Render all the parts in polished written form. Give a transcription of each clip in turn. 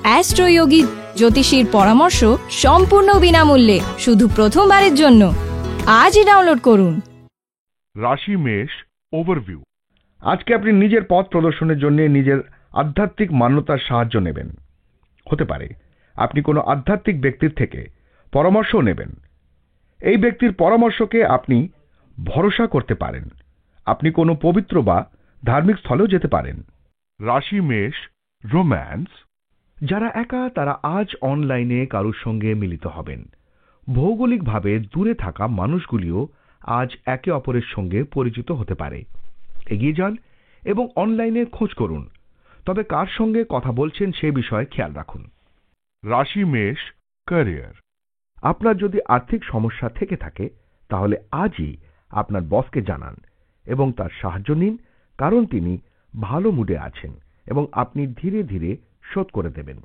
অ্যাস্ট্রোয়োগী জ্যোতিষীর পরামর্শ সম্পূর্ণ বিনামূল্যে শুধু প্রথমবারের জন্য আজই ডাউনলোড করুন। রাশি মেষ ওভারভিউ। আজকে আপনি নিজের পথ প্রদর্শনের জন্য নিজের আধ্যাত্মিক মান্যতার সাহায্য নেবেন। হতে পারে আপনি কোনো আধ্যাত্মিক ব্যক্তির থেকে পরামর্শও নেবেন। এই ব্যক্তির পরামর্শকে আপনি ভরসা করতে পারেন। আপনি কোনো পবিত্র বা ধার্মিক স্থলেও যেতে পারেন। রাশি মেষ রোম্যান্স। যারা একা তারা আজ অনলাইনে কারোর সঙ্গে মিলিত হবেন। ভৌগোলিকভাবে দূরে থাকা মানুষগুলিও আজ একে অপরের সঙ্গে পরিচিত হতে পারে। এগিয়ে যান এবং অনলাইনে খোঁজ করুন, তবে কার সঙ্গে কথা বলছেন সে বিষয়ে খেয়াল রাখুন। রাশি মেষ ক্যারিয়ার। আপনার যদি আর্থিক সমস্যা থেকে থাকে তাহলে আজই আপনার বসকে জানান এবং তার সাহায্য নিন, কারণ তিনি ভালো মুডে আছেন এবং আপনি ধীরে ধীরে শোধ করে দেবেন।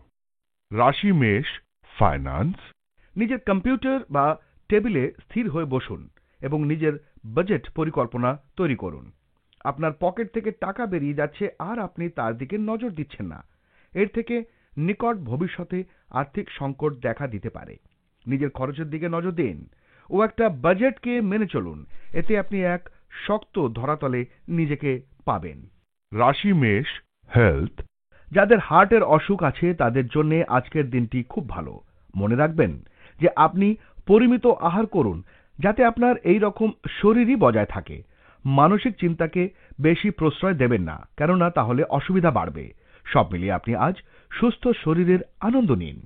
রাশি মেষ ফাইন্যান্স। নিজের কম্পিউটার বা টেবিলে স্থির হয়ে বসুন এবং নিজের বাজেট পরিকল্পনা তৈরি করুন। আপনার পকেট থেকে টাকা বেরিয়ে যাচ্ছে আর আপনি তার দিকে নজর দিচ্ছেন না। এর থেকে নিকট ভবিষ্যতে আর্থিক সংকট দেখা দিতে পারে। নিজের খরচের দিকে নজর দিন ও একটা বাজেটকে মেনে চলুন, এতে আপনি এক শক্ত ধরাতলে নিজেকে পাবেন। রাশি মেষ হেলথ। যাদের হার্টের অসুখ আছে তাদের জন্য আজকের দিনটি খুব ভালো। মনে রাখবেন যে আপনি পরিমিত আহার করুন যাতে আপনার এই রকম শরীরই বজায় থাকে। মানসিক চিন্তাকে বেশি প্রশ্রয় দেবেন না, কেননা তাহলে অসুবিধা বাড়বে। সব মিলিয়ে আপনি আজ সুস্থ শরীরের আনন্দ নিন।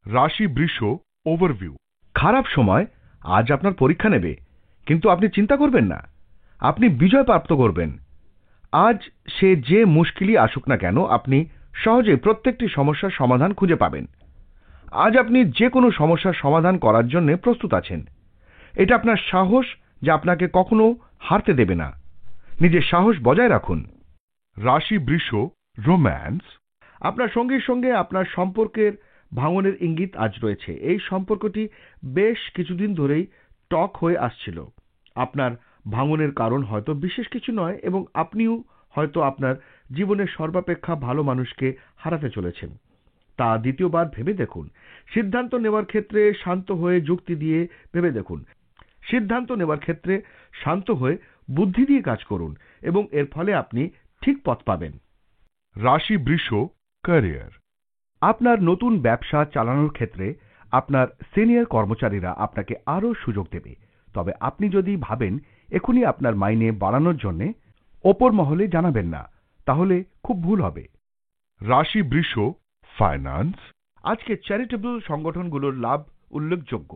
রাশি বৃষ ওভারভিউ। খারাপ সময় আজ আপনার পরীক্ষা নেবে, কিন্তু আপনি চিন্তা করবেন না, আপনি বিজয় প্রাপ্ত করবেন। আজ সে যে মুশকিলই আসুক না কেন আপনি সহজে প্রত্যেকটি সমস্যার সমাধান খুঁজে পাবেন। আজ আপনি যে কোনো সমস্যার সমাধান করার জন্য প্রস্তুত আছেন। এটা আপনার সাহস যা আপনাকে কখনো হারতে দেবে না। নিজের সাহস বজায় রাখুন। রাশি বৃষ রোম্যান্স। আপনার সঙ্গীর সঙ্গে আপনার সম্পর্কের ভাঙনের ইঙ্গিত আজ রয়েছে। এই সম্পর্কটি বেশ কিছুদিন ধরেই টক হয়ে আসছিল। আপনার ভাঙনের কারণ হয়তো বিশেষ কিছু নয় এবং আপনিও হয়তো আপনার জীবনের সর্বাপেক্ষা ভালো মানুষকে হারাতে চলেছেন। তা দ্বিতীয়বার ভেবে দেখুন। সিদ্ধান্ত নেওয়ার ক্ষেত্রে শান্ত হয়ে যুক্তি দিয়ে ভেবে দেখুন। সিদ্ধান্ত নেওয়ার ক্ষেত্রে শান্ত হয়ে বুদ্ধি দিয়ে কাজ করুন এবং এর ফলে আপনি ঠিক পথ পাবেন। রাশি বৃষ ক্যারিয়ার। আপনার নতুন ব্যবসা চালানোর ক্ষেত্রে আপনার সিনিয়র কর্মচারীরা আপনাকে আরও সুযোগ দেবে, তবে আপনি যদি ভাবেন এখনই আপনার মাইনে বাড়ানোর জন্য ওপর মহলে জানাবেন না, তাহলে খুব ভুল হবে। রাশি বৃষ ফাইন্যান্স। আজকে চ্যারিটেবল সংগঠনগুলোর লাভ উল্লেখযোগ্য।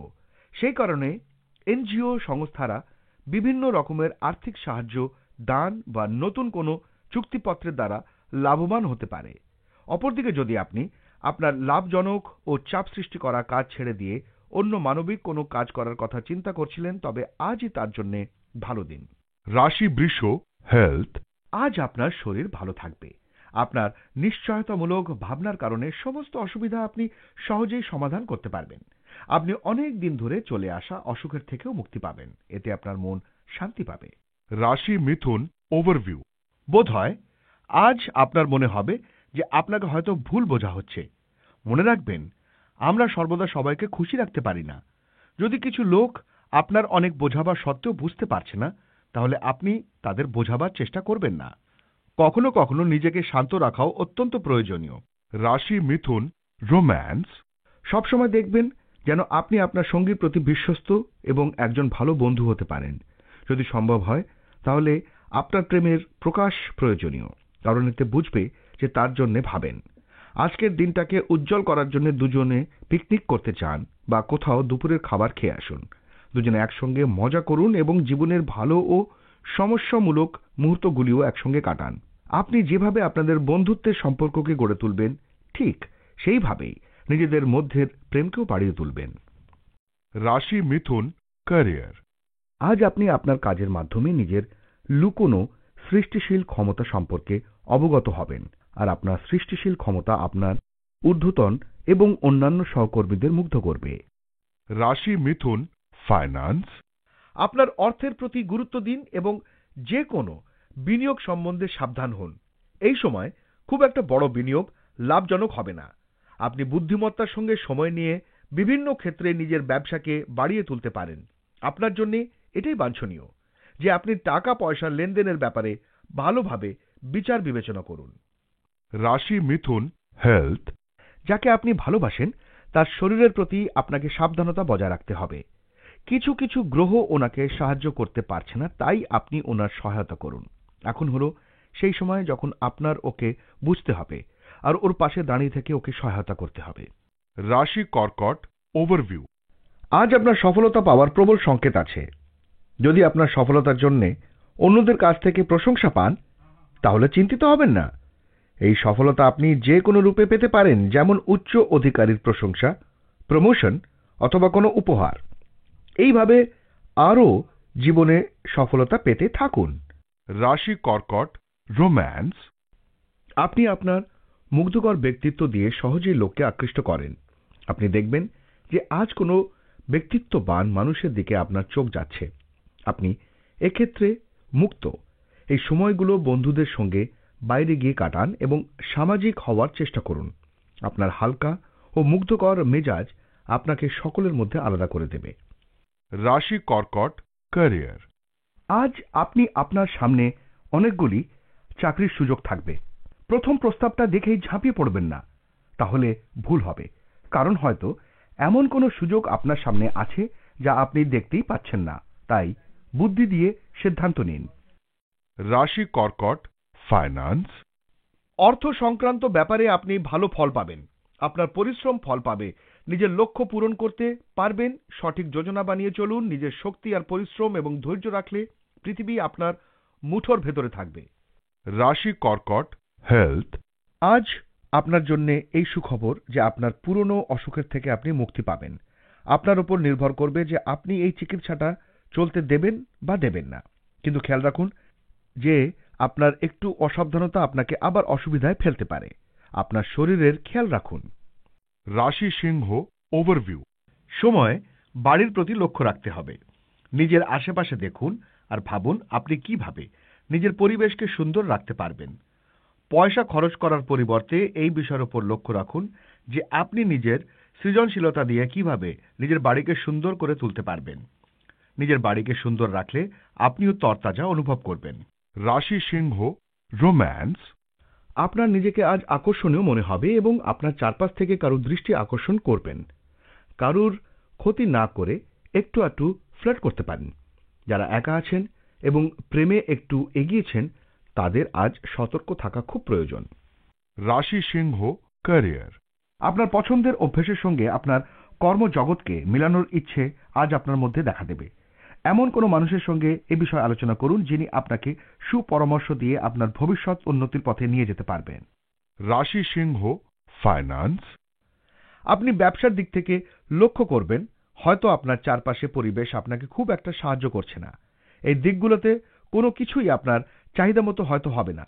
সেই কারণে এনজিও সংস্থারা বিভিন্ন রকমের আর্থিক সাহায্য, দান বা নতুন কোনো চুক্তিপত্রের দ্বারা লাভবান হতে পারে। অপরদিকে যদি আপনি আপনার লাভজনক ও চাপ সৃষ্টি করা কাজ ছেড়ে দিয়ে অন্য মানবিক কোনো কাজ করার কথা চিন্তা করছিলেন, তবে আজই তার জন্য ভালো দিন। রাশি বৃষ হেলথ। আজ আপনার শরীর ভালো থাকবে। আপনার নিশ্চয়তামূলক ভাবনার কারণে সমস্ত অসুবিধা আপনি সহজেই সমাধান করতে পারবেন। আপনি অনেক দিন ধরে চলে আসা অসুখের থেকেও মুক্তি পাবেন, এতে আপনার মন শান্তি পাবে। রাশি মিথুন ওভারভিউ। বোধহয় আজ আপনার মনে হবে যে আপনাকে হয়তো ভুল বোঝা হচ্ছে। মনে রাখবেন, আমরা সর্বদা সবাইকে খুশি রাখতে পারি না। যদি কিছু লোক আপনার অনেক বোঝাবার সত্ত্বেও বুঝতে পারছে না, তাহলে আপনি তাদের বোঝাবার চেষ্টা করবেন না। কখনো কখনো নিজেকে শান্ত রাখাও অত্যন্ত প্রয়োজনীয়। রাশি মিথুন রোম্যান্স। সবসময় দেখবেন যেন আপনি আপনার সঙ্গীর প্রতি বিশ্বস্ত এবং একজন ভালো বন্ধু হতে পারেন। যদি সম্ভব হয় তাহলে আপনার প্রেমের প্রকাশ প্রয়োজনীয়, কারণ এতে বুঝবে যে তার জন্য ভাবেন। আজকের দিনটাকে উজ্জ্বল করার জন্য দুজনে পিকনিক করতে চান বা কোথাও দুপুরের খাবার খেয়ে আসুন। দুজনে একসঙ্গে মজা করুন এবং জীবনের ভালো ও সমস্যামূলক মুহূর্তগুলিও একসঙ্গে কাটান। আপনি যেভাবে আপনাদের বন্ধুত্বের সম্পর্ককে গড়ে তুলবেন, ঠিক সেইভাবেই নিজেদের মধ্যের প্রেমকেও বাড়িয়ে তুলবেন। রাশি মিথুন ক্যারিয়ার। আজ আপনি আপনার কাজের মাধ্যমে নিজের লুকোনো সৃষ্টিশীল ক্ষমতা সম্পর্কে অবগত হবেন, আর আপনার সৃষ্টিশীল ক্ষমতা আপনার ঊর্ধ্বতন এবং অন্যান্য সহকর্মীদের মুগ্ধ করবে। রাশি মিথুন ফাইন্যান্স। আপনার অর্থের প্রতি গুরুত্ব দিন এবং যে কোনো বিনিয়োগ সম্বন্ধে সাবধান হন। এই সময় খুব একটা বড় বিনিয়োগ লাভজনক হবে না। আপনি বুদ্ধিমত্তার সঙ্গে সময় নিয়ে বিভিন্ন ক্ষেত্রে নিজের ব্যবসাকে বাড়িয়ে তুলতে পারেন। আপনার জন্য এটাই বাঞ্ছনীয় যে আপনি টাকা পয়সার লেনদেনের ব্যাপারে ভালোভাবে বিচার বিবেচনা করুন। রাশি মিথুন হেলথ। যাকে আপনি ভালোবাসেন তার শরীরের প্রতি আপনাকে সাবধানতা বজায় রাখতে হবে। কিছু কিছু গ্রহ ওনাকে সাহায্য করতে পারছে না, তাই আপনি ওনার সহায়তা করুন। এখন হলো সেই সময় যখন আপনার ওকে বুঝতে হবে আর ওর পাশে দাঁড়িয়ে থেকে ওকে সহায়তা করতে হবে। রাশি কর্কট ওভারভিউ। আজ আপনার সফলতা পাওয়ার প্রবল সংকেত আছে। যদি আপনার সফলতার জন্য অন্যদের কাছ থেকে প্রশংসা পান তাহলে চিন্তিত হবেন না। এই সফলতা আপনি যে কোনো রূপে পেতে পারেন, যেমন উচ্চ অধিকারীর প্রশংসা, প্রমোশন অথবা কোনো উপহার। এইভাবে আরও জীবনে সফলতা পেতে থাকুন। রাশি কর্কট রোম্যান্স। আপনি আপনার মুগ্ধকর ব্যক্তিত্ব দিয়ে সহজেই লোককে আকৃষ্ট করেন। আপনি দেখবেন যে আজ কোনো ব্যক্তিত্ববান মানুষের দিকে আপনার চোখ যাচ্ছে। আপনি এক্ষেত্রে মুক্ত। এই সময়গুলো বন্ধুদের সঙ্গে বাইরে গিয়ে কাটান এবং সামাজিক হওয়ার চেষ্টা করুন। আপনার হালকা ও মুগ্ধকর মেজাজ আপনাকে সকলের মধ্যে আলাদা করে দেবে। রাশি কর্কট ক্যারিয়ার। আজ আপনি আপনার সামনে অনেকগুলি চাকরির সুযোগ থাকবে। প্রথম প্রস্তাবটা দেখেই ঝাঁপিয়ে পড়বেন না, তাহলে ভুল হবে। কারণ হয়তো এমন কোনো সুযোগ আপনার সামনে আছে যা আপনি দেখতেই পাচ্ছেন না। তাই বুদ্ধি দিয়ে সিদ্ধান্ত নিন। রাশি কর্কট ফাইন্যান্স। অর্থ সংক্রান্ত ব্যাপারে আপনি ভালো ফল পাবেন। আপনার পরিশ্রম ফল পাবে। নিজের লক্ষ্য পূরণ করতে পারবেন। সঠিক যোজনা বানিয়ে চলুন। নিজের শক্তি আর পরিশ্রম এবং ধৈর্য রাখলে পৃথিবী আপনার মুঠোর ভেতরে থাকবে। রাশি কর্কট হেলথ। আজ আপনার জন্য এই সুখবর যে আপনার পুরনো অসুখের থেকে আপনি মুক্তি পাবেন। আপনার উপর নির্ভর করবে যে আপনি এই চিকিৎসাটা চলতে দেবেন বা দেবেন না। কিন্তু খেয়াল রাখুন যে আপনার একটু অসাবধানতা আপনাকে আবার অসুবিধায় ফেলতে পারে। আপনার শরীরের খেয়াল রাখুন। রাশি সিংহ ওভারভিউ। সময় বাড়ির প্রতি লক্ষ্য রাখতে হবে। নিজের আশেপাশে দেখুন আর ভাবুন আপনি কিভাবে নিজের পরিবেশকে সুন্দর রাখতে পারবেন। পয়সা খরচ করার পরিবর্তে এই বিষয়ের উপর লক্ষ্য রাখুন যে আপনি নিজের সৃজনশীলতা দিয়ে কিভাবে নিজের বাড়িকে সুন্দর করে তুলতে পারবেন। নিজের বাড়িকে সুন্দর রাখলে আপনিও তরতাজা অনুভব করবেন। রাশি সিংহ রোম্যান্স। আপনার নিজেকে আজ আকর্ষণীয় মনে হবে এবং আপনার চারপাশ থেকে কারুর দৃষ্টি আকর্ষণ করবেন। কারুর ক্ষতি না করে একটু একটু ফ্লার্ট করতে পারেন। যারা একা আছেন এবং প্রেমে একটু এগিয়েছেন তাদের আজ সতর্ক থাকা খুব প্রয়োজন। রাশি সিংহ ক্যারিয়ার। আপনার পছন্দের অভ্যেসের সঙ্গে আপনার কর্মজগৎকে মেলানোর ইচ্ছে আজ আপনার মধ্যে দেখা দেবে। এমন কোনো মানুষের সঙ্গে এ বিষয়ে আলোচনা করুন যিনি আপনাকে সুপরামর্শ দিয়ে আপনার ভবিষ্যৎ উন্নতির পথে নিয়ে যেতে পারবেন। রাশি সিংহ ফাইন্যান্স। আপনি ব্যবসার দিক থেকে লক্ষ্য করবেন হয়তো আপনার চারপাশে পরিবেশ আপনাকে খুব একটা সাহায্য করছে না। এই দিকগুলোতে কোনো কিছুই আপনার চাহিদা মতো হয়তো হবে না।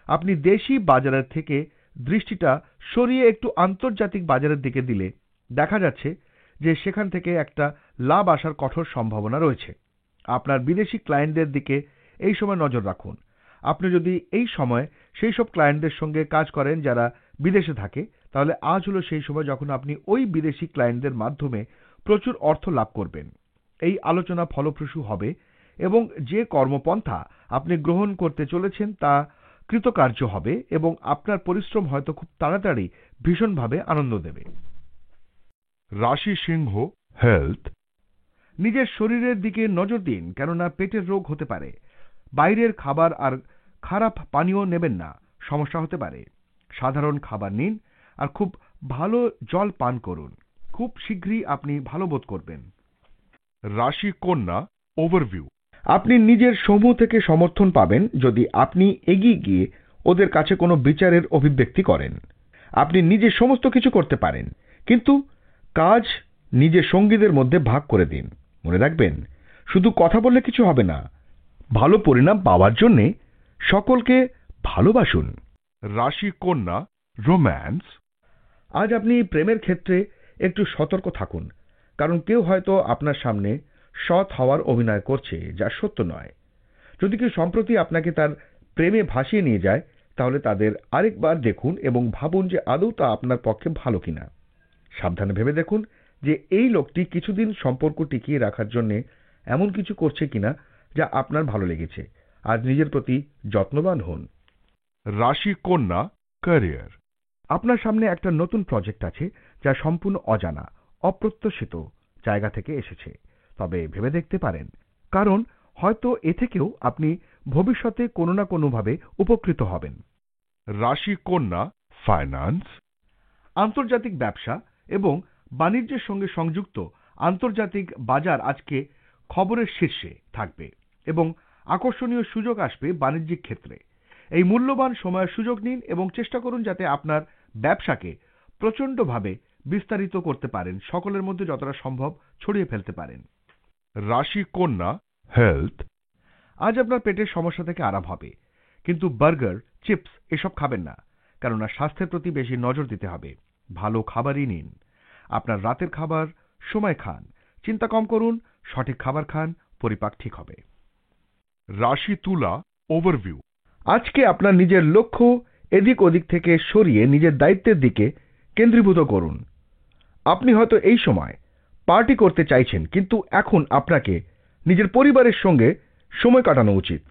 আপনি দেশি বাজারের থেকে দৃষ্টিটা সরিয়ে একটু আন্তর্জাতিক বাজারের দিকে দিলে দেখা যাচ্ছে যে সেখান থেকে একটা লাভ আসার কঠোর সম্ভাবনা রয়েছে। আপনার বিদেশি ক্লায়েন্টদের দিকে এই সময় নজর রাখুন। আপনি যদি এই সময় সেই সব ক্লায়েন্টদের সঙ্গে কাজ করেন যারা বিদেশে থাকে তাহলে আজ হলো সেই সময় যখন আপনি ওই বিদেশি ক্লায়েন্টদের মাধ্যমে প্রচুর অর্থ লাভ করবেন। এই আলোচনা ফলপ্রসূ হবে এবং যে কর্মপন্থা আপনি গ্রহণ করতে চলেছেন তা কৃতকার্য হবে এবং আপনার পরিশ্রম হয়তো খুব তাড়াতাড়ি ভীষণভাবে আনন্দ দেবে। রাশি সিংহ হেলথ। নিজের শরীরের দিকে নজর দিন, কেননা পেটের রোগ হতে পারে। বাইরের খাবার আর খারাপ পানীয় নেবেন না, সমস্যা হতে পারে। সাধারণ খাবার নিন আর খুব ভালো জল পান করুন। খুব শীঘ্রই আপনি ভালো বোধ করবেন। রাশি কন্যা ওভারভিউ। আপনি নিজের সমূহ থেকে সমর্থন পাবেন যদি আপনি এগিয়ে গিয়ে ওদের কাছে কোনো বিচারের অভিব্যক্তি করেন। আপনি নিজে সমস্ত কিছু করতে পারেন, কিন্তু কাজ নিজের সঙ্গীদের মধ্যে ভাগ করে দিন। মনে রাখবেন, শুধু কথা বললে কিছু হবে না। ভালো পরিণাম পাওয়ার জন্য সকলকে ভালোবাসুন। রাশি কন্যা রোম্যান্স। আজ আপনি প্রেমের ক্ষেত্রে একটু সতর্ক থাকুন, কারণ কেউ হয়তো আপনার সামনে সৎ হওয়ার অভিনয় করছে যা সত্য নয়। যদি কেউ সম্প্রতি আপনাকে তার প্রেমে ভাসিয়ে নিয়ে যায় তাহলে তাদের আরেকবার দেখুন এবং ভাবুন যে আদৌ তা আপনার পক্ষে ভালো কিনা। সাবধানে ভেবে দেখুন যে এই লোকটি কিছুদিন সম্পর্ক টিকিয়ে রাখার জন্য এমন কিছু করছে কিনা যা আপনার ভালো লেগেছে। আজ নিজের প্রতি যত্নবান হন। রাশি কন্যা ক্যারিয়ার। আপনার সামনে একটা নতুন প্রজেক্ট আছে যা সম্পূর্ণ অজানা, অপ্রত্যাশিত জায়গা থেকে এসেছে। তবে ভেবে দেখতে পারেন, কারণ হয়তো এ থেকেও আপনি ভবিষ্যতে কোনো না কোনোভাবে উপকৃত হবেন। রাশি কন্যা ফাইন্যান্স। আন্তর্জাতিক ব্যবসা এবং বাণিজ্যের সঙ্গে সংযুক্ত আন্তর্জাতিক বাজার আজকে খবরের শীর্ষে থাকবে এবং আকর্ষণীয় সুযোগ আসবে বাণিজ্যিক ক্ষেত্রে। এই মূল্যবান সময়ের সুযোগ নিন এবং চেষ্টা করুন যাতে আপনার ব্যবসাকে প্রচণ্ডভাবে বিস্তারিত করতে পারেন, সকলের মধ্যে যতটা সম্ভব ছড়িয়ে ফেলতে পারেন। রাশি কন্যা হেলথ। আজ আপনার পেটের সমস্যা থেকে আরাম হবে, কিন্তু বার্গার, চিপস এসব খাবেন না, কেননা স্বাস্থ্যের প্রতি বেশি নজর দিতে হবে। ভালো খাবারই নিন। আপনার রাতের খাবার সময় খান, চিন্তা কম করুন, সঠিক খাবার খান, পরিপাক ঠিক হবে। রাশি তুলা ওভারভিউ। আজকে আপনার নিজের লক্ষ্য এদিক ওদিক থেকে সরিয়ে নিজের দায়িত্বের দিকে কেন্দ্রীভূত করুন। আপনি হয়তো এই সময় পার্টি করতে চাইছেন, কিন্তু এখন আপনাকে নিজের পরিবারের সঙ্গে সময় কাটানো উচিত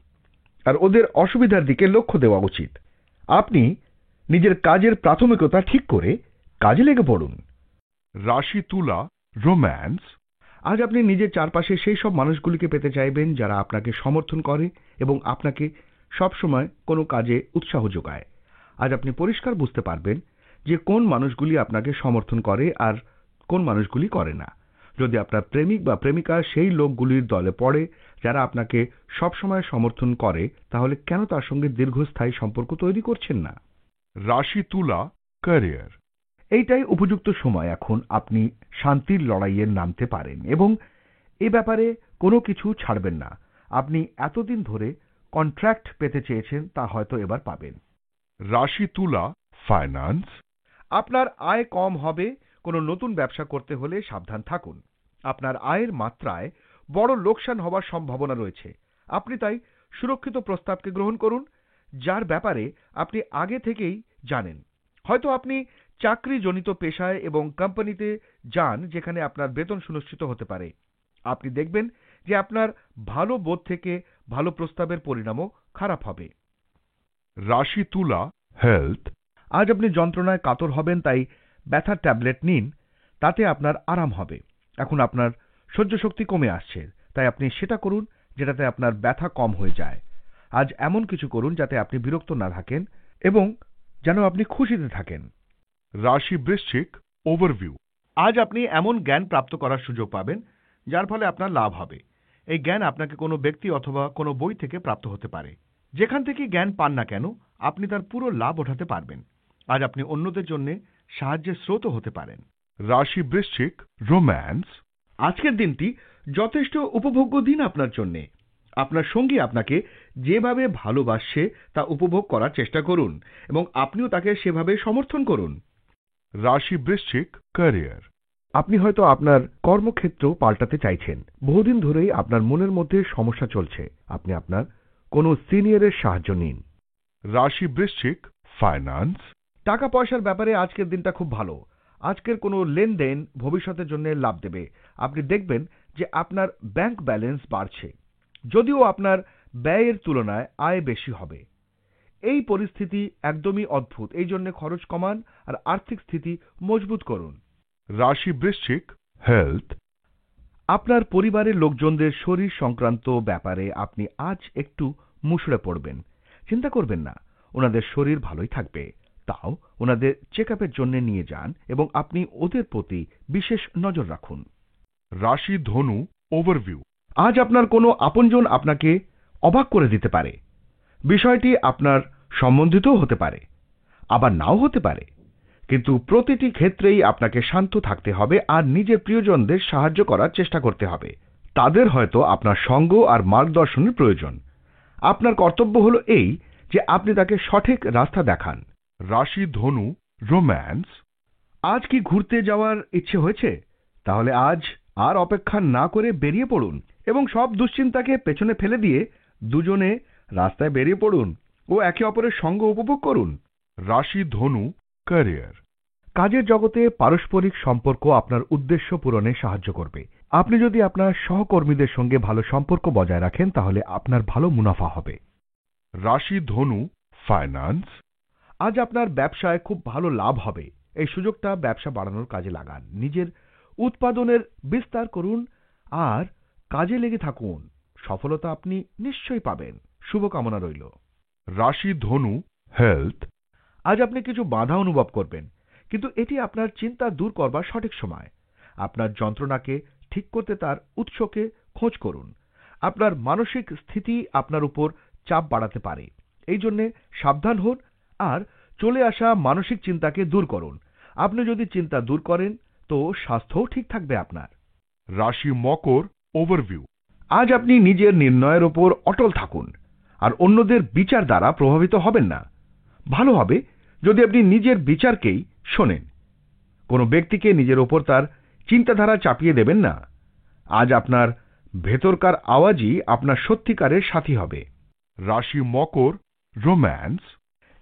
আর ওদের অসুবিধার দিকে লক্ষ্য দেওয়া উচিত। আপনি নিজের কাজের প্রাথমিকতা ঠিক করে কাজে লেগে পড়ুন। রাশি তুলা রোম্যান্স। আজ আপনি নিজের চারপাশে সেই সব মানুষগুলিকে পেতে চাইবেন যারা আপনাকে সমর্থন করে এবং আপনাকে সবসময় কোনো কাজে উৎসাহ যোগায়। আজ আপনি পরিষ্কার বুঝতে পারবেন যে কোন মানুষগুলি আপনাকে সমর্থন করে আর কোন মানুষগুলি করে না। যদি আপনার প্রেমিক বা প্রেমিকা সেই লোকগুলির দলে পড়ে যারা আপনাকে সবসময় সমর্থন করে, তাহলে কেন তার সঙ্গে দীর্ঘস্থায়ী সম্পর্ক তৈরি করছেন না? রাশি তুলা ক্যারিয়ার। এইটাই উপযুক্ত সময় এখন আপনি শান্তির লড়াইয়ে নামতে পারেন এবং এ ব্যাপারে কোনো কিছু ছাড়বেন না। আপনি এতদিন ধরে কন্ট্রাক্ট পেতে চেয়েছেন, তা হয়তো এবার পাবেন। রাশি তুলা ফাইন্যান্স। আপনার আয় কম হবে। কোনো নতুন ব্যবসা করতে হলে সাবধান থাকুন। আপনার আয়ের মাত্রায় বড় লোকসান হওয়ার সম্ভাবনা রয়েছে। আপনি তাই সুরক্ষিত প্রস্তাবকে গ্রহণ করুন, যার ব্যাপারে আপনি আগে থেকেই জানেন। হয়তো আপনি চাকরিজনিত পেশায় এবং কোম্পানিতে যান যেখানে আপনার বেতন সুনিশ্চিত হতে পারে। আপনি দেখবেন যে আপনার ভালো বোধ থেকে ভালো প্রস্তাবের পরিণামও খারাপ হবে। রাশি তুলা হেলথ। আজ আপনি যন্ত্রণায় কাতর হবেন, তাই ব্যথার ট্যাবলেট নিন, তাতে আপনার আরাম হবে। এখন আপনার সহ্য শক্তি কমে আসছে, তাই আপনি সেটা করুন যেটাতে আপনার ব্যথা কম হয়ে যায়। আজ এমন কিছু করুন যাতে আপনি বিরক্ত না থাকেন এবং যেন আপনি খুশিতে থাকেন। রাশি বৃশ্চিক ওভারভিউ। আজ আপনি এমন জ্ঞান প্রাপ্ত করার সুযোগ পাবেন যার ফলে আপনার লাভ হবে। এই জ্ঞান আপনাকে কোনো ব্যক্তি অথবা কোনো বই থেকে প্রাপ্ত হতে পারে। যেখান থেকে জ্ঞান পান না কেন, আপনি তার পুরো লাভ ওঠাতে পারবেন। আজ আপনি অন্যদের জন্য সাহায্যের স্রোতও হতে পারেন। রাশি বৃশ্চিক রোম্যান্স। আজকের দিনটি যথেষ্ট উপভোগ্য দিন আপনার জন্য। আপনার সঙ্গী আপনাকে যেভাবে ভালোবাসে তা উপভোগ করার চেষ্টা করুন এবং আপনিও তাকে সেভাবে সমর্থন করুন। রাশি বৃশ্চিক ক্যারিয়ার। আপনি হয়তো আপনার কর্মক্ষেত্র পাল্টাতে চাইছেন। বহুদিন ধরেই আপনার মনের মধ্যে সমস্যা চলছে। আপনি আপনার কোনো সিনিয়রের সাহায্য নিন। রাশি বৃশ্চিক ফাইন্যান্স। টাকা পয়সার ব্যাপারে আজকের দিনটা খুব ভালো। আজকের কোনো লেনদেন ভবিষ্যতের জন্য লাভ দেবে। আপনি দেখবেন যে আপনার ব্যাংক ব্যালেন্স বাড়ছে, যদিও আপনার ব্যয়ের তুলনায় আয় বেশি হবে। এই পরিস্থিতি একদমই অদ্ভুত। এই জন্য খরচ কমান আর আর্থিক স্থিতি মজবুত করুন। রাশি বৃশ্চিক হেলথ। আপনার পরিবারের লোকজনদের শরীর সংক্রান্ত ব্যাপারে আপনি আজ একটু মুষড়ে পড়বেন। চিন্তা করবেন না, ওনাদের শরীর ভালোই থাকবে। তাও ওনাদের চেকআপের জন্য নিয়ে যান এবং আপনি ওদের প্রতি বিশেষ নজর রাখুন। রাশি ধনু ওভারভিউ। আজ আপনার কোনো আপনজন আপনাকে অবাক করে দিতে পারে। বিষয়টি আপনার সম্বন্ধিতও হতে পারে, আবার নাও হতে পারে, কিন্তু প্রতিটি ক্ষেত্রেই আপনাকে শান্ত থাকতে হবে আর নিজের প্রিয়জনদের সাহায্য করার চেষ্টা করতে হবে। তাদের হয়তো আপনার সঙ্গ আর মার্গদর্শনের প্রয়োজন। আপনার কর্তব্য হলো এই যে আপনি তাকে সঠিক রাস্তা দেখান। রাশি ধনু রোম্যান্স। আজ কি ঘুরতে যাওয়ার ইচ্ছে হয়েছে? তাহলে আজ আর অপেক্ষা না করে বেরিয়ে পড়ুন এবং সব দুশ্চিন্তাকে পেছনে ফেলে দিয়ে দুজনে রাস্তায় বেরিয়ে পড়ুন। ও একে অপরের সঙ্গ উপভোগ করুন। রাশি ধনু ক্যারিয়ার। কাজের জগতে পারস্পরিক সম্পর্ক আপনার উদ্দেশ্য পূরণে সাহায্য করবে। আপনি যদি আপনার সহকর্মীদের সঙ্গে ভালো সম্পর্ক বজায় রাখেন তাহলে আপনার ভালো মুনাফা হবে। রাশি ধনু ফাইন্যান্স। আজ আপনার ব্যবসায় খুব ভালো লাভ হবে। এই সুযোগটা ব্যবসা বাড়ানোর কাজে লাগান। নিজের উৎপাদনের বিস্তার করুন আর কাজে লেগে থাকুন। সফলতা আপনি নিশ্চয়ই পাবেন। শুভকামনা রইল। রাশি ধনু হেলথ। আজ আপনি কিছু বাধা অনুভব করবেন, কিন্তু এটি আপনার চিন্তা দূর করবার সঠিক সময়। আপনার যন্ত্রণাকে ঠিক করতে তার উৎসকে খোঁজ করুন। আপনার মানসিক স্থিতি আপনার উপর চাপ বাড়াতে পারে, এই জন্যে সাবধান হন আর চলে আসা মানসিক চিন্তাকে দূর করুন। আপনি যদি চিন্তা দূর করেন তো স্বাস্থ্যও ঠিক থাকবে আপনার। রাশি মকর ওভারভিউ। আজ আপনি নিজের নির্ণয়ের ওপর অটল থাকুন আর অন্যদের বিচার দ্বারা প্রভাবিত হবেন না। ভালো হবে যদি আপনি নিজের বিচারকেই শোনেন। কোনো ব্যক্তিকে নিজের ওপর তার চিন্তাধারা চাপিয়ে দেবেন না। আজ আপনার ভেতরকার আওয়াজই আপনার সত্যিকারের সাথী হবে। রাশি মকর রোম্যান্স।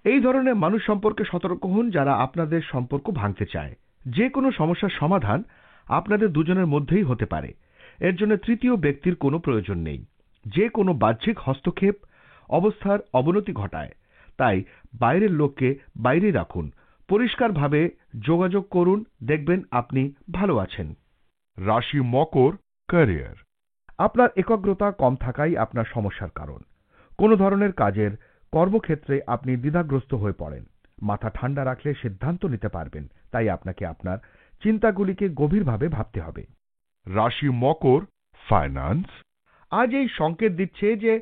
এই ধরনের মানুষ সম্পর্কে সতর্ক হন যারা আপনাদের সম্পর্ক ভাঙতে চায়। যে কোনো সমস্যার সমাধান আপনাদের দুজনের মধ্যেই হতে পারে। এর জন্য তৃতীয় ব্যক্তির কোনো প্রয়োজন নেই। যে কোনো বাহ্যিক হস্তক্ষেপ অবস্থার অবনতি ঘটায়, তাই বাইরের লোককে বাইরে রাখুন। পরিষ্কারভাবে যোগাযোগ করুন, দেখবেন আপনি ভালো আছেন। রাশি মকর ক্যারিয়ার। আপনার একাগ্রতা কম থাকাই আপনার সমস্যার কারণ। কোনো ধরনের কাজের কর্মক্ষেত্রে আপনি দ্বিধাগ্রস্ত হয়ে পড়েন। মাথা ঠান্ডা রাখলে সিদ্ধান্ত নিতে পারবেন, তাই আপনাকে আপনার চিন্তাগুলিকে গভীরভাবে ভাবতে হবে। রাশি মকর ফাইন্যান্স। আজ এই সংকেত দিচ্ছে যে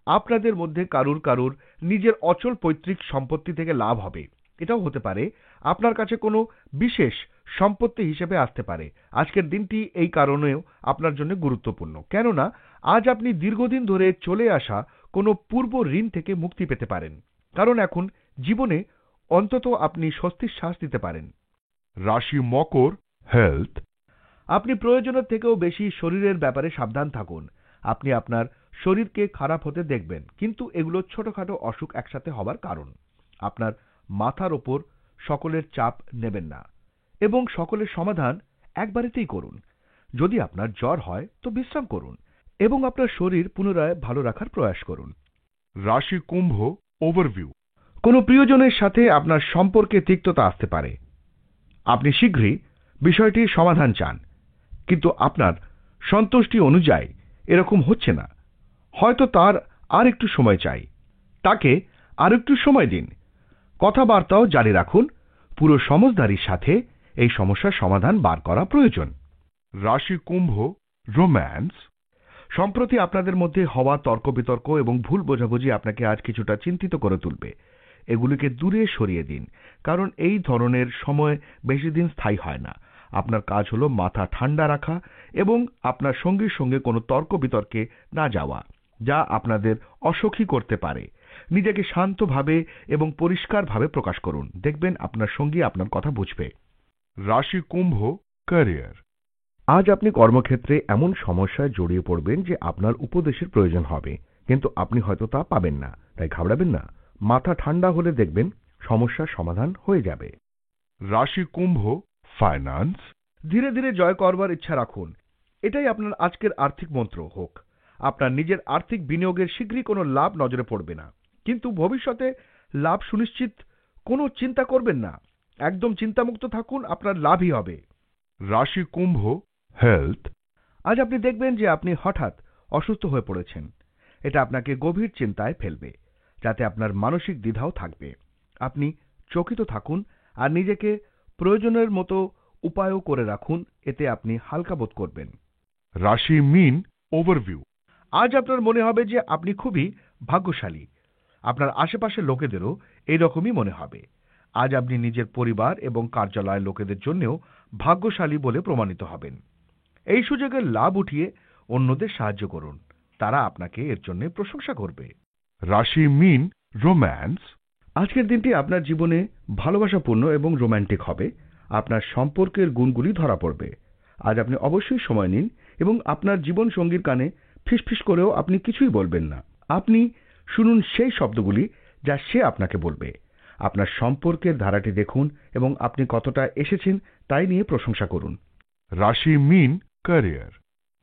আপনাদের মধ্যে কারুর নিজের অচল পৈতৃক সম্পত্তি থেকে লাভ হবে। এটাও হতে পারে আপনার কাছে কোনো বিশেষ সম্পত্তি হিসেবে আসতে পারে। আজকের দিনটি এই কারণেও আপনার জন্য গুরুত্বপূর্ণ, কেননা আজ আপনি দীর্ঘদিন ধরে চলে আসা কোনো পূর্ব ঋণ থেকে মুক্তি পেতে পারেন। কারণ এখন জীবনে অন্তত আপনি স্বস্তির শ্বাস দিতে পারেন। রাশি মকর হেলথ। আপনি প্রয়োজনের থেকেও বেশি শরীরের ব্যাপারে সাবধান থাকুন। আপনি আপনার শরীরকে খারাপ হতে দেখবেন, কিন্তু এগুলো ছোটখাটো অসুখ একসাথে হবার কারণ। আপনার মাথার ওপর সকলের চাপ নেবেন না এবং সকলের সমাধান একবারেতেই করুন। যদি আপনার জ্বর হয় তো বিশ্রাম করুন এবং আপনার শরীর পুনরায় ভালো রাখার প্রয়াস করুন। রাশি কুম্ভ ওভারভিউ। কোনো প্রিয়জনের সাথে আপনার সম্পর্কে তিক্ততা আসতে পারে। আপনি শীঘ্রই বিষয়টির সমাধান চান, কিন্তু আপনার সন্তুষ্টি অনুযায়ী এরকম হচ্ছে না। হয়তো তার আর একটু সময় চাই। তাকে আর একটু সময় দিন। কথাবার্তাও জারি রাখুন। পুরো সমঝদারির সাথে এই সমস্যার সমাধান বার করা প্রয়োজন। রাশি কুম্ভ রোম্যান্স। সম্প্রতি আপনাদের মধ্যে হওয়া তর্ক বিতর্ক এবং ভুল বোঝাবুঝি আপনাকে আজ কিছুটা চিন্তিত করে তুলবে। এগুলিকে দূরে সরিয়ে দিন, কারণ এই ধরনের সময় বেশি দিন স্থায়ী হয় না। আপনার কাজ হলো মাথা ঠান্ডা রাখা এবং আপনার সঙ্গীর সঙ্গে কোনো তর্ক বিতর্কে না যাওয়া, যা আপনাদের অসুখী করতে পারে। নিজেকে শান্তভাবে এবং পরিষ্কারভাবে প্রকাশ করুন, দেখবেন আপনার সঙ্গী আপনার কথা বুঝবে। রাশি কুম্ভ ক্যারিয়ার। আজ আপনি কর্মক্ষেত্রে এমন সমস্যায় জড়িয়ে পড়বেন যে আপনার উপদেশের প্রয়োজন হবে, কিন্তু আপনি হয়তো তা পাবেন না, তাই ঘাবড়াবেন না। মাথা ঠান্ডা হলে দেখবেন সমস্যার সমাধান হয়ে যাবে। রাশি কুম্ভ ফাইন্যান্স। ধীরে ধীরে জয় করবার ইচ্ছা রাখুন। এটাই আপনার আজকের আর্থিক মন্ত্র হোক। আপনার নিজের আর্থিক বিনিয়োগের শীঘ্রই কোনো লাভ নজরে পড়বে না, কিন্তু ভবিষ্যতে লাভ সুনিশ্চিত কোনো চিন্তা করবেন না। একদম চিন্তামুক্ত থাকুন, আপনার লাভই হবে। রাশি কুম্ভ হেলথ। আজ আপনি দেখবেন যে আপনি হঠাৎ অসুস্থ হয়ে পড়েছেন। এটা আপনাকে গভীর চিন্তায় ফেলবে, যাতে আপনার মানসিক দ্বিধাও থাকবে। আপনি চকিত থাকুন আর নিজেকে প্রয়োজনের মতো উপায়ও করে রাখুন, এতে আপনি হালকা বোধ করবেন। রাশি মীন ওভারভিউ। আজ আপনার মনে হবে যে আপনি খুবই ভাগ্যশালী। আপনার আশেপাশের লোকেদেরও এইরকমই মনে হবে। আজ আপনি নিজের পরিবার এবং কার্যালয়ের লোকেদের জন্যও ভাগ্যশালী বলে প্রমাণিত হবেন। এই সুযোগের লাভ উঠিয়ে অন্যদের সাহায্য করুন, তারা আপনাকে এর জন্য প্রশংসা করবে। রাশি মীন রোম্যান্স। আজকের দিনটি আপনার জীবনে ভালোবাসাপূর্ণ এবং রোম্যান্টিক হবে। আপনার সম্পর্কের গুণগুলি ধরা পড়বে। আজ আপনি অবশ্যই সময় নিন এবং আপনার জীবন সঙ্গীর কানে ফিসফিস করেও আপনি কিছুই বলবেন না। আপনি শুনুন সেই শব্দগুলি যা সে আপনাকে বলবে। আপনার সম্পর্কের ধারাটি দেখুন এবং আপনি কতটা এসেছেন তাই নিয়ে প্রশংসা করুন। রাশি মীন ক্যারিয়ার।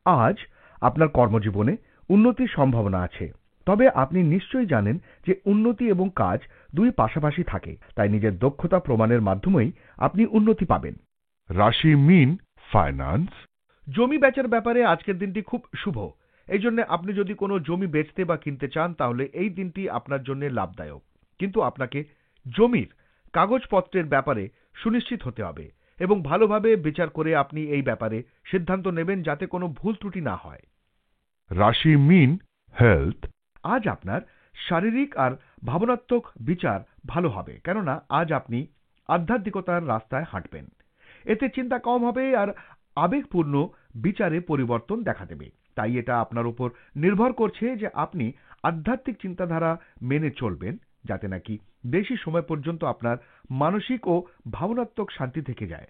আজ আপনার কর্মজীবনে উন্নতির সম্ভাবনা আছে, তবে আপনি নিশ্চয়ই জানেন যে উন্নতি এবং কাজ দুই পাশাপাশি থাকে, তাই নিজের দক্ষতা প্রমাণের মাধ্যমেই আপনি উন্নতি পাবেন। রাশি মীন ফাইন্যান্স। জমি বেচার ব্যাপারে আজকের দিনটি খুব শুভ। এই জন্য আপনি যদি কোনো জমি বেচতে বা কিনতে চান তাহলে এই দিনটি আপনার জন্য লাভদায়ক। কিন্তু আপনাকে জমির কাগজপত্রের ব্যাপারে সুনিশ্চিত হতে হবে এবং ভালোভাবে বিচার করে আপনি এই ব্যাপারে সিদ্ধান্ত নেবেন যাতে কোনো ভুল ত্রুটি না হয়। রাশি মীন হেলথ। আজ আপনার শারীরিক আর ভাবনাত্মক বিচার ভালো হবে, কেননা আজ আপনি আধ্যাত্মিকতার রাস্তায় হাঁটবেন। এতে চিন্তা কম হবে আর আবেগপূর্ণ বিচারে পরিবর্তন দেখা দেবে। তাই এটা আপনার উপর নির্ভর করছে যে আপনি আধ্যাত্মিক চিন্তাধারা মেনে চলবেন, যাতে নাকি বেশি সময় পর্যন্ত আপনার মানসিক ও ভাবনাত্মক শান্তি থেকে যায়।